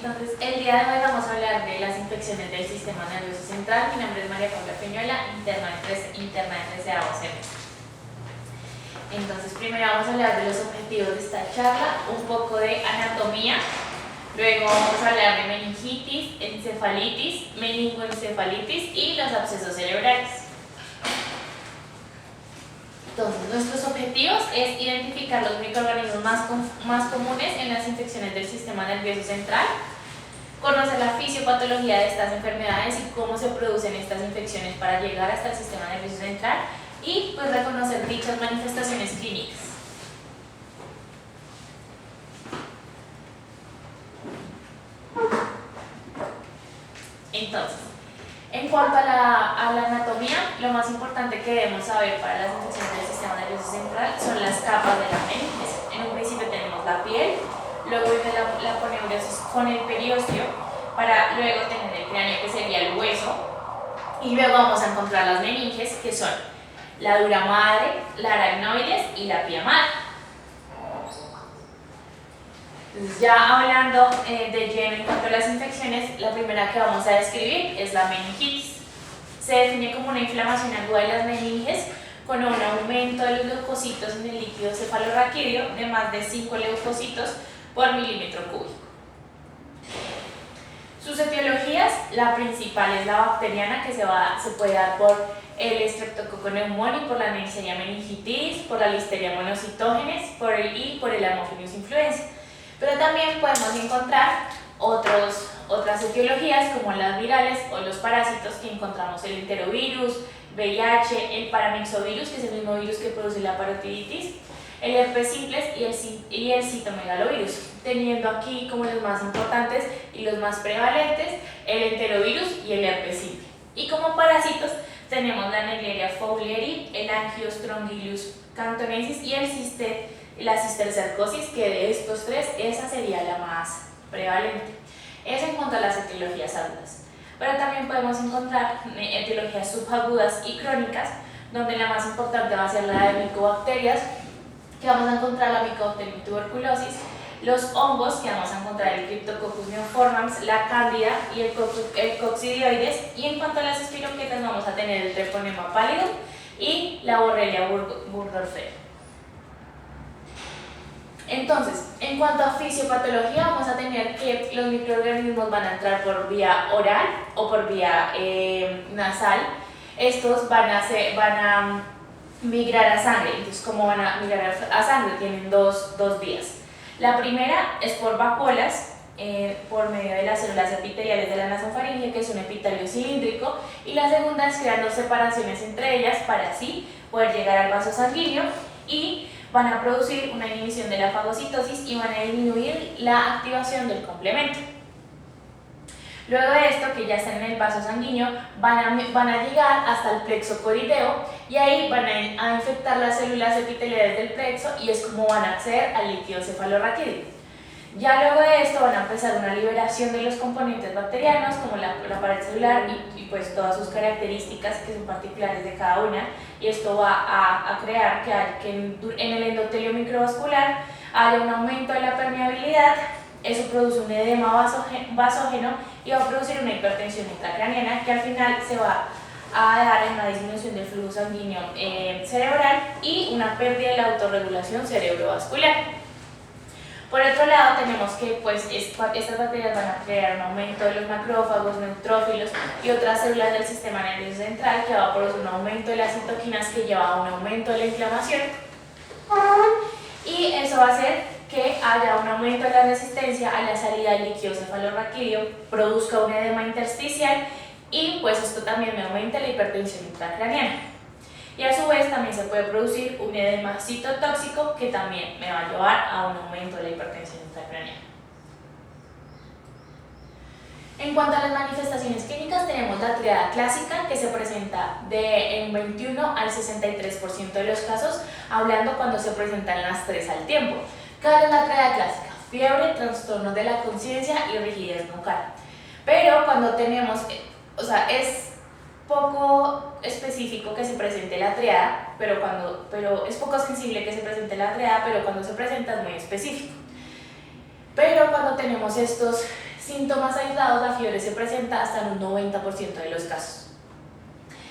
Entonces, el día de hoy vamos a hablar de las infecciones del sistema nervioso central. Mi nombre es María Paula Peñuela, interna de 13º semestre. Entonces, primero vamos a hablar de los objetivos de esta charla, un poco de anatomía, luego vamos a hablar de meningitis, encefalitis, meningoencefalitis y los abscesos cerebrales. Entonces, nuestros objetivos es identificar los microorganismos más comunes en las infecciones del sistema nervioso central, conocer la fisiopatología de estas enfermedades y cómo se producen estas infecciones para llegar hasta el sistema nervioso central y pues reconocer dichas manifestaciones clínicas. Entonces, en cuanto a la anatomía, lo más importante que debemos saber para las infecciones del sistema nervioso central son las capas de la meninges. En un principio tenemos la piel, luego viene la poneurosis con el periósteo, para luego tener el cráneo, que sería el hueso, y luego vamos a encontrar las meninges, que son la dura madre, la aracnoides y la pía madre. Entonces, ya hablando de lleno en cuanto a las infecciones, la primera que vamos a describir es la meningitis. Se define como una inflamación aguda de las meninges con un aumento de los leucocitos en el líquido cefalorraquídeo de más de 5 leucocitos por milímetro cúbico. Sus etiologías, la principal es la bacteriana, que se puede dar por el Streptococcus pneumoniae, por la Neisseria meningitis, por la Listeria monocytogenes por el Haemophilus influenzae. Pero también podemos encontrar otras etiologías como las virales o los parásitos, que encontramos el enterovirus, VIH, el paramyxovirus, que es el mismo virus que produce la parotiditis, el herpes simplex y el citomegalovirus, teniendo aquí como los más importantes y los más prevalentes el enterovirus y el herpes simple. Y como parásitos tenemos la Naegleria fowleri, el Angiostrongylius cantonensis y la cistercercosis, que de estos tres esa sería la más prevalente. Eso en cuanto a las etiologías agudas. Pero también podemos encontrar etiologías subagudas y crónicas, donde la más importante va a ser la de micobacterias, que vamos a encontrar la Mycobacterium tuberculosis, los hongos, que vamos a encontrar el Cryptococcus neoformans, la cándida y el coccidioides, y en cuanto a las espiroquetas vamos a tener el Treponema pallidum y la Borrelia burgdorferi. Entonces, en cuanto a fisiopatología, vamos a tener que los microorganismos van a entrar por vía oral o por vía nasal. Estos van a migrar a sangre. Entonces, ¿cómo van a migrar a sangre? Tienen dos vías. La primera es por vacuolas, por medio de las células epiteliales de la nasofaringe, que es un epitelio cilíndrico, y la segunda es creando separaciones entre ellas para así poder llegar al vaso sanguíneo, y van a producir una inhibición de la fagocitosis y van a disminuir la activación del complemento. Luego de esto, que ya están en el vaso sanguíneo, van a llegar hasta el plexo corideo, y ahí van a infectar las células epiteliales del plexo, y es como van a acceder al líquido cefalorraquídeo. Ya luego de esto van a empezar una liberación de los componentes bacterianos, como la pared celular y pues todas sus características, que son particulares de cada una, y esto va a crear que en el endotelio microvascular haya un aumento de la permeabilidad. Eso produce un edema vasógeno y va a producir una hipertensión intracraniana, que al final se va a dar en una disminución del flujo sanguíneo cerebral y una pérdida de la autorregulación cerebrovascular. Por otro lado, tenemos que estas bacterias van a crear un aumento de los macrófagos, neutrófilos y otras células del sistema nervioso central, que va a producir un aumento de las citoquinas, que lleva a un aumento de la inflamación, y eso va a hacer que haya un aumento de la resistencia a la salida del líquido cefalorraquídeo, produzca un edema intersticial, y pues esto también me aumenta la hipertensión intracraniana. Y a su vez también se puede producir un edema citotóxico, que también me va a llevar a un aumento de la hipertensión intracraniana. En cuanto a las manifestaciones clínicas, tenemos la triada clásica, que se presenta en 21 al 63% de los casos, hablando cuando se presentan las tres al tiempo. ¿Cuál es la triada clásica? Fiebre, trastornos de la conciencia y rigidez nucal. Pero cuando tenemos, es poco específico que se presente la triada, pero es poco sensible que se presente la triada, pero cuando se presenta es muy específico. Pero cuando tenemos estos Síntomas aislados, la fiebre se presenta hasta en un 90% de los casos.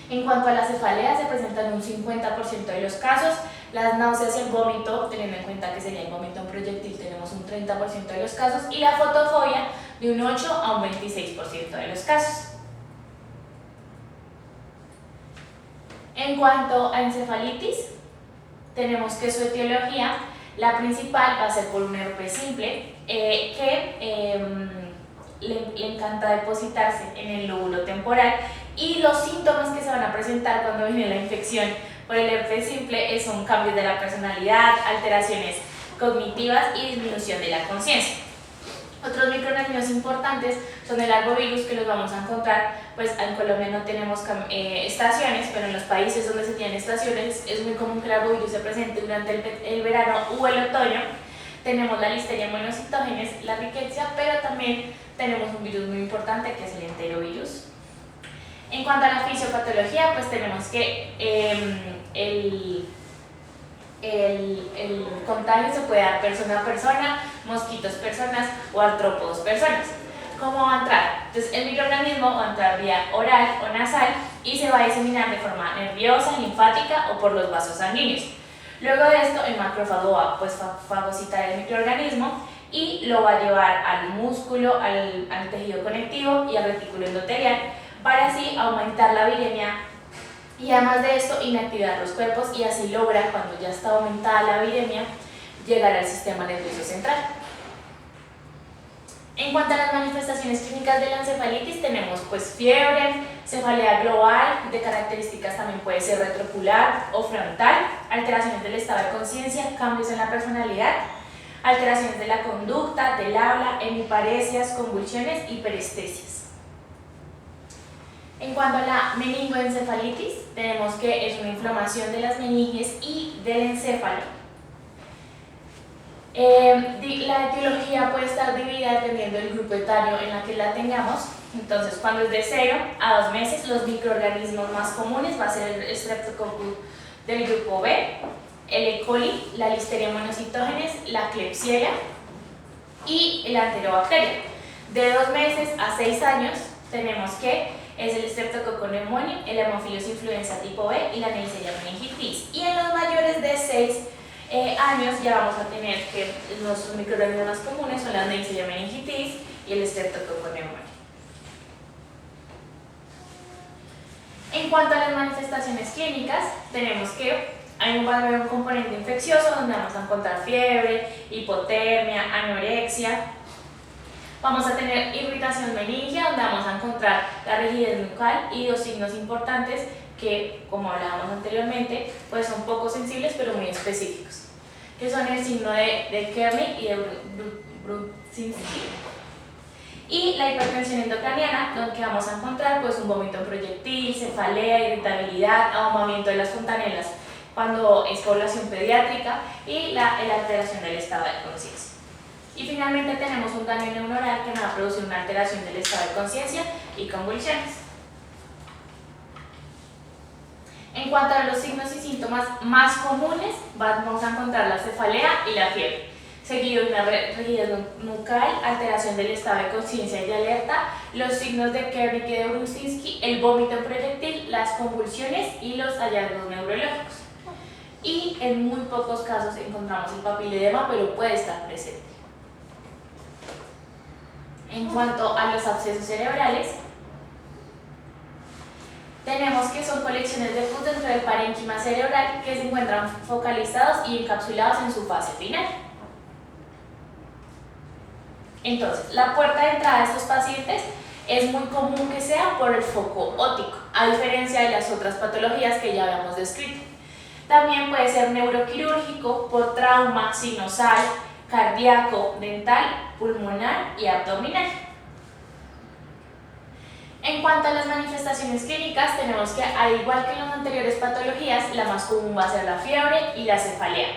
En cuanto a la cefalea, se presenta en un 50% de los casos. Las náuseas y el vómito, teniendo en cuenta que sería el vómito en proyectil, tenemos un 30% de los casos. Y la fotofobia, de un 8 a un 26% de los casos. En cuanto a encefalitis, tenemos que su etiología, la principal va a ser por un herpes simple, le encanta depositarse en el lóbulo temporal, y los síntomas que se van a presentar cuando viene la infección por el herpes simple son cambios de la personalidad, alteraciones cognitivas y disminución de la conciencia. Otros microorganismos importantes son el arbovirus, que los vamos a encontrar, pues en Colombia no tenemos estaciones, pero en los países donde se tienen estaciones es muy común que el arbovirus se presente durante el verano o el otoño. Tenemos la Listeria monocytogenes, la rickettsia, pero también tenemos un virus muy importante que es el enterovirus. En cuanto a la fisiopatología, pues tenemos que el contagio se puede dar persona a persona, mosquitos personas o artrópodos personas. ¿Cómo va a entrar? Entonces el microorganismo va a entrar vía oral o nasal y se va a diseminar de forma nerviosa, linfática o por los vasos sanguíneos. Luego de esto el macrófago va a fagocitar el microorganismo y lo va a llevar al músculo, al tejido conectivo y al retículo endotelial, para así aumentar la viremia y además de esto inactivar los cuerpos, y así logra, cuando ya está aumentada la viremia, llegar al sistema nervioso central. En cuanto a las manifestaciones clínicas de la encefalitis, tenemos pues fiebre, cefalea global, de características también puede ser retrocular o frontal, alteraciones del estado de conciencia, cambios en la personalidad, alteraciones de la conducta, del habla, hemiparesias, convulsiones y perestesias. En cuanto a la meningoencefalitis, tenemos que es una inflamación de las meninges y del encéfalo. La etiología puede estar dividida dependiendo del grupo etario en la que la tengamos. Entonces, cuando es de 0 a 2 meses, los microorganismos más comunes va a ser el Streptococcus del grupo B, el E. coli, la Listeria monocytogenes, la Klebsiella y la Enterobacteria. De 2 meses a 6 años tenemos que es el Streptococcus pneumoniae, el Haemophilus influenza tipo B y la Neisseria meningitis. Y en los mayores de 6 años ya vamos a tener que nuestros microorganismos más comunes son la Neisseria meningitis y el Streptococcus pneumoniae. En cuanto a las manifestaciones clínicas, tenemos que va a haber un componente infeccioso donde vamos a encontrar fiebre, hipotermia, anorexia. Vamos a tener irritación meningia, donde vamos a encontrar la rigidez nucal y dos signos importantes que, como hablábamos anteriormente, pues son poco sensibles pero muy específicos, que son el signo de Kernig y de Brudzinski. Y la hipertensión endocraniana, donde vamos a encontrar pues un vómito en proyectil, cefalea, irritabilidad, ahumamiento de las fontanelas cuando es población pediátrica y la alteración del estado de conciencia. Y finalmente tenemos un daño neuronal que nos va a producir una alteración del estado de conciencia y convulsiones. En cuanto a los signos y síntomas más comunes, vamos a encontrar la cefalea y la fiebre, seguido de una rigidez nucal, alteración del estado de conciencia y de alerta, los signos de Kernig y de Brudzinski, el vómito en proyectil, las convulsiones y los hallazgos neurológicos. Y en muy pocos casos encontramos el papiledema, pero puede estar presente. En cuanto a los abscesos cerebrales, tenemos que son colecciones de pus dentro del parénquima cerebral que se encuentran focalizados y encapsulados en su fase final. Entonces, la puerta de entrada de estos pacientes es muy común que sea por el foco óptico, a diferencia de las otras patologías que ya habíamos descrito. También puede ser neuroquirúrgico por trauma sinusal, cardíaco, dental, pulmonar y abdominal. En cuanto a las manifestaciones clínicas, tenemos que, al igual que en las anteriores patologías, la más común va a ser la fiebre y la cefalea.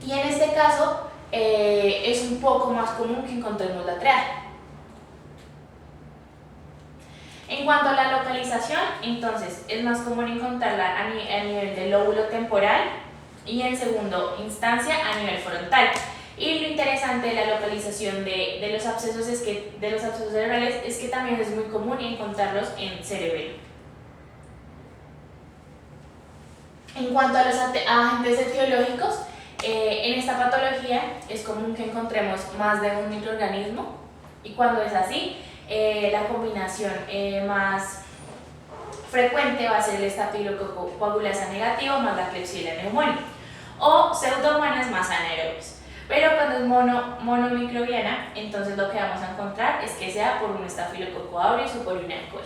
Y en este caso, es un poco más común que encontremos la triada. En cuanto a la localización, entonces es más común encontrarla a nivel del lóbulo temporal y en segunda instancia a nivel frontal. Y lo interesante de la localización de los abscesos de los abscesos cerebrales es que también es muy común encontrarlos en cerebelo. En cuanto a los agentes etiológicos, en esta patología es común que encontremos más de un microorganismo, y cuando es así, la combinación más frecuente va a ser el estafilococo coagulasa negativo más la Klebsiella pneumoniae, o pseudomonas más anaerobias. Pero cuando es monomicrobiana, entonces lo que vamos a encontrar es que sea por un estafilococo aureus o por una E. coli.